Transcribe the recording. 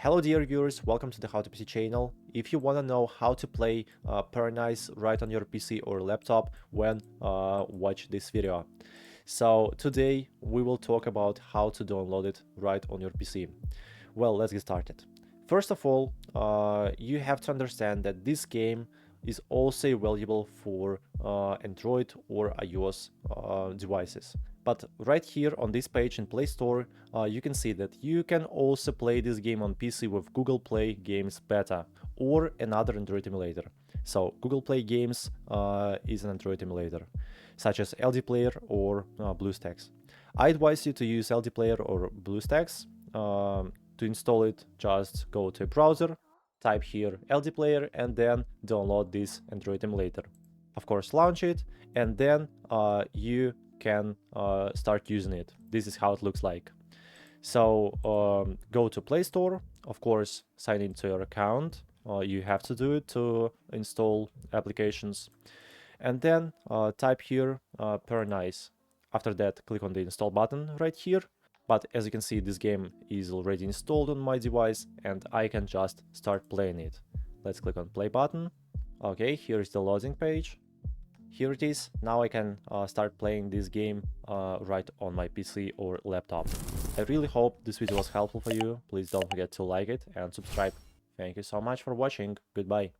Hello dear viewers, welcome to the How to PC channel. If you want to know how to play Paranoize right on your PC or laptop, watch this video. So today we will talk about how to download it right on your PC. Well, let's get started. First of all, you have to understand that this game is also available for Android or iOS devices. But right here on this page in Play Store, you can see that you can also play this game on PC with Google Play Games Beta or another Android emulator. So Google Play Games is an Android emulator, such as LD Player or BlueStacks. I advise you to use LD Player or BlueStacks. To install it, just go to a browser, type here LD Player, and then download this Android emulator. Of course, launch it, and then you can start using it. This is how it looks like. So go to Play Store, of course, sign into your account. You have to do it to install applications. And then type here Paranoize. After that, click on the install button right here. But as you can see, this game is already installed on my device and I can just start playing it. Let's click on play button. Okay, here is the loading page. Here it is. Now I can start playing this game right on my PC or laptop. I really hope this video was helpful for you. Please don't forget to like it and subscribe. Thank you so much for watching. Goodbye.